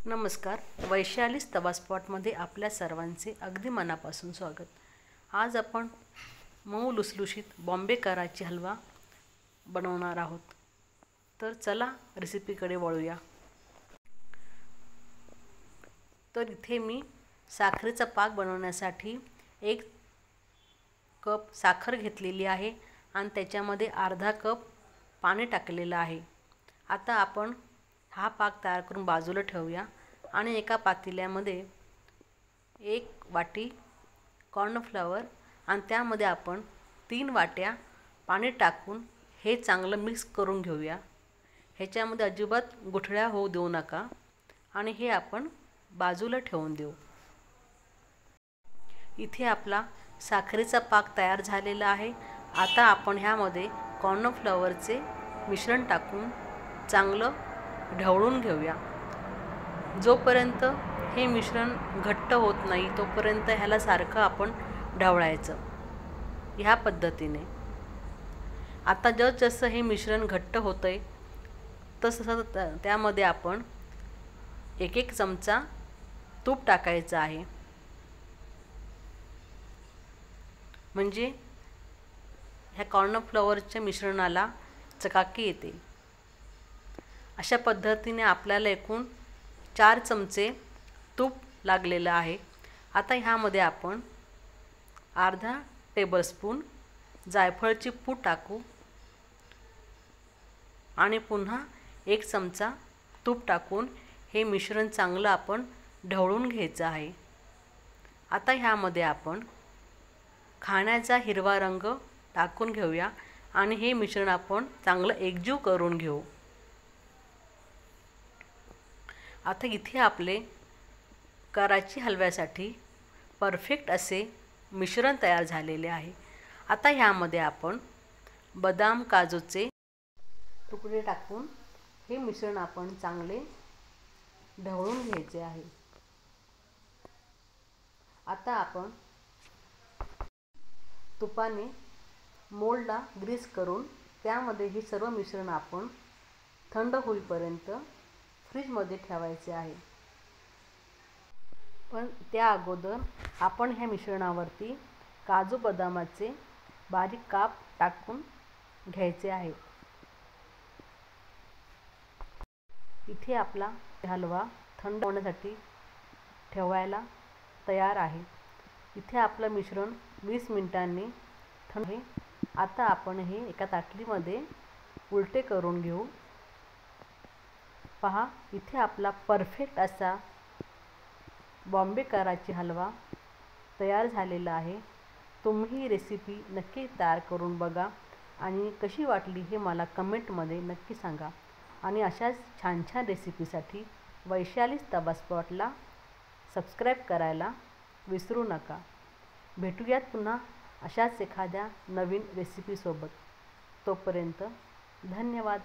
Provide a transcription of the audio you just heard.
नमस्कार. वैशालीस तवा स्पॉटमध्ये आपल्या सर्वांचे अगदी मनापासून स्वागत. आज आपण मऊ लुसलुशीत बॉम्बे कराची हलवा बनवणार आहोत. तर चला रेसिपीकडे वळूया. तर इथे मी साखरेचा पाक बनवण्यासाठी 1 कप साखर घेतलेली आहे आणि त्याच्यामध्ये अर्धा कप पाणी टाकलेलं आहे. आता आपण हा पाक तयार करून बाजूला ठेवूया आणि एका पातेल्यामध्ये 1 वाटी कॉर्नफ्लॉवर आणि त्यामध्ये आपण 3 वाट्या पाणी टाकून हे चांगलं मिक्स करून घेऊया. ह्याच्यामध्ये अजिबात गुठळ्या होऊ देऊ नका आणि हे आपण बाजूला ठेवून देऊ. इथे आपला साखरेचा पाक तयार झालेला आहे. आता आपण ह्यामध्ये कॉर्नफ्लॉवरचे मिश्रण टाकून चांगलं ढवळून घेऊया. जोपर्यंत हे मिश्रण घट्ट होत नाही तोपर्यंत ह्याला सारखं आपण ढवळायचं ह्या पद्धतीने. आता जसं हे मिश्रण घट्ट होतंय तसं त्यामध्ये आपण 1 चमचा तूप टाकायचं आहे, म्हणजे ह्या कॉर्नफ्लॉवरच्या मिश्रणाला चकाकी येते. अशा पद्धतीने आपल्याला एकूण 4 चमचे तूप लागलेलं आहे. आता ह्यामध्ये आपण अर्धा टेबलस्पून जायफळची पूड टाकू आणि पुन्हा 1 चमचा तूप टाकून हे मिश्रण चांगलं आपण ढवळून घ्यायचं आहे. आता ह्यामध्ये आपण खाण्याचा हिरवा रंग टाकून घेऊया आणि हे मिश्रण आपण चांगलं एकजीव करून घेऊ. आता इथे आपले कराची हलव्यासाठी परफेक्ट असे मिश्रण तयार झालेले आहे. आता ह्यामध्ये आपण बदाम काजूचे तुकडे टाकून हे मिश्रण आपण चांगले ढवळून घ्यायचे आहे. आता आपण तुपाने मोल्डला ग्रीस करून त्यामध्ये हे सर्व मिश्रण आपण थंड होईपर्यंत फ्रीजमध्ये ठेवायचे आहे. पण त्या अगोदर आपण ह्या मिश्रणावरती काजू बदामाचे बारीक काप टाकून घ्यायचे आहे. इथे आपला हलवा थंड होण्यासाठी ठेवायला तयार आहे. इथे आपलं मिश्रण 20 मिनिटांनी थंड आहे. आता आपण हे एका ताटलीमध्ये उलटे करून घेऊ. पहा, इथे आपला परफेक्ट असा बॉम्बे कराची हलवा तयार झालेला आहे. तुम्ही ही रेसिपी नक्की तयार करून बघा आणि कशी वाटली हे मला कमेंटमध्ये नक्की सांगा. आणि अशाच छान छान रेसिपीसाठी वैशालीस तवा स्पॉटला सबस्क्राईब करायला विसरू नका. भेटूयात पुन्हा अशाच एखाद्या नवीन रेसिपीसोबत. तोपर्यंत धन्यवाद.